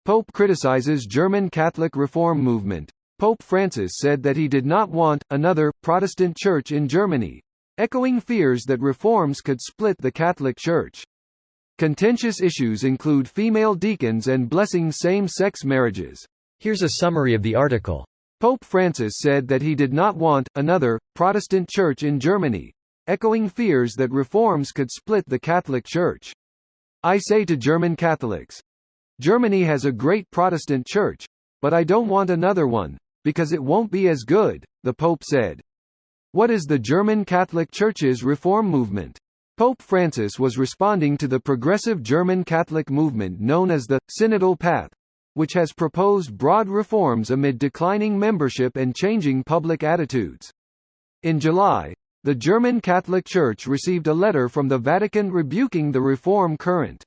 Pope criticizes German Catholic reform movement. Pope Francis said that he did not want another Protestant church in Germany, echoing fears that reforms could split the Catholic Church. Contentious issues include female deacons and blessing same-sex marriages. Here's a summary of the article. Pope Francis said that he did not want another Protestant church in Germany, echoing fears that reforms could split the Catholic Church. I say to German Catholics, Germany has a great Protestant church, but I don't want another one, because it won't be as good, the Pope said. What is the German Catholic Church's reform movement? Pope Francis was responding to the progressive German Catholic movement known as the Synodal Path, which has proposed broad reforms amid declining membership and changing public attitudes. In July, the German Catholic Church received a letter from the Vatican rebuking the reform current.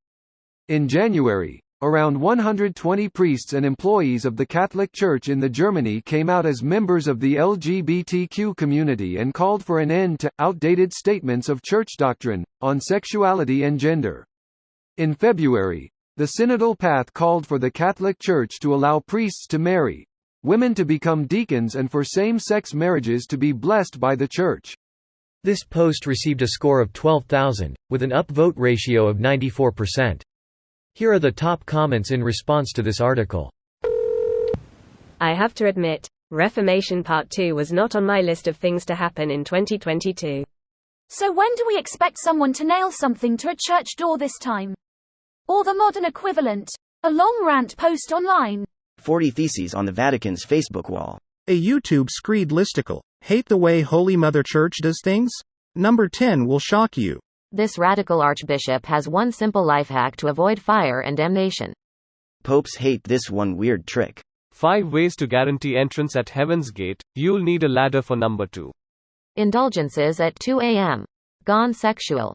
In January, around 120 priests and employees of the Catholic Church in Germany came out as members of the LGBTQ community and called for an end to outdated statements of church doctrine on sexuality and gender. In February, the Synodal Path called for the Catholic Church to allow priests to marry, women to become deacons, and for same-sex marriages to be blessed by the Church. This post received a score of 12,000, with an upvote ratio of 94%. Here are the top comments in response to this article. I have to admit, Reformation Part 2 was not on my list of things to happen in 2022. So when do we expect someone to nail something to a church door this time? Or the modern equivalent, a long rant post online. 40 Theses on the Vatican's Facebook wall. A YouTube screed listicle. Hate the way Holy Mother Church does things? Number 10 will shock you. This radical archbishop has one simple life hack to avoid fire and damnation. Popes hate this one weird trick. 5 ways to guarantee entrance at Heaven's Gate. You'll need a ladder for number 2. Indulgences at 2 a.m. Gone sexual.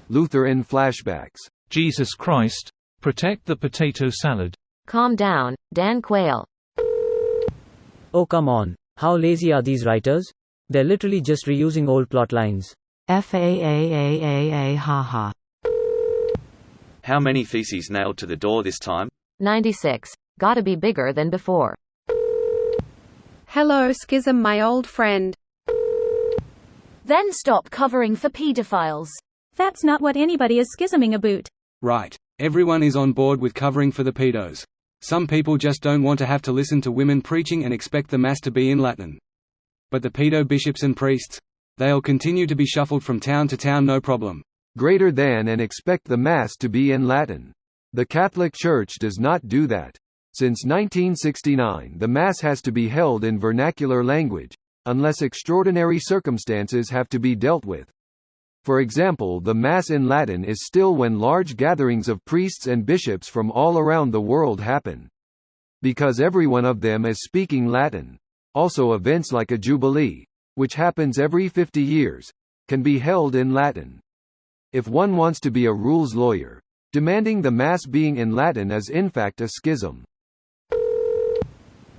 Luther in flashbacks. Jesus Christ, protect the potato salad. Calm down, Dan Quayle. Oh come on, how lazy are these writers? They're literally just reusing old plot lines. FAAAAA haha. How many theses nailed to the door this time? 96. Gotta be bigger than before. Hello Schism, my old friend. Then stop covering for pedophiles. That's not what anybody is schisming about. Right. Everyone is on board with covering for the pedos. Some people just don't want to have to listen to women preaching and expect the Mass to be in Latin. But the pedo bishops and priests? They'll continue to be shuffled from town to town no problem. Greater than and expect the Mass to be in Latin. The Catholic Church does not do that. Since 1969 the Mass has to be held in vernacular language, unless extraordinary circumstances have to be dealt with. For example, the Mass in Latin is still when large gatherings of priests and bishops from all around the world happen. Because every one of them is speaking Latin. Also events like a Jubilee, which happens every 50 years, can be held in Latin. If one wants to be a rules lawyer, demanding the Mass being in Latin is in fact a schism.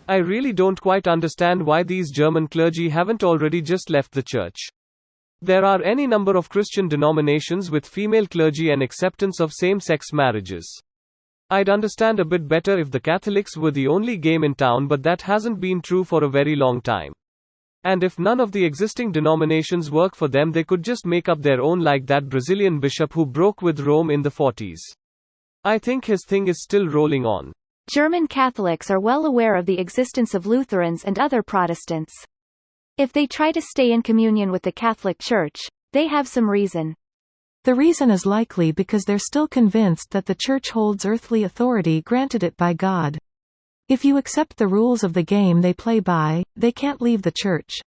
I really don't quite understand why these German clergy haven't already just left the church. There are any number of Christian denominations with female clergy and acceptance of same-sex marriages. I'd understand a bit better if the Catholics were the only game in town, but that hasn't been true for a very long time. And if none of the existing denominations work for them, they could just make up their own, like that Brazilian bishop who broke with Rome in the 40s. I think his thing is still rolling on. German Catholics are well aware of the existence of Lutherans and other Protestants. If they try to stay in communion with the Catholic Church, they have some reason. The reason is likely because they're still convinced that the Church holds earthly authority granted it by God. If you accept the rules of the game they play by, they can't leave the Church.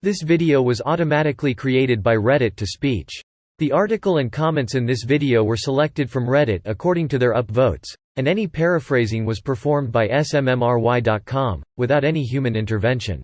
This video was automatically created by Reddit to speech. The article and comments in this video were selected from Reddit according to their upvotes, and any paraphrasing was performed by smmry.com, without any human intervention.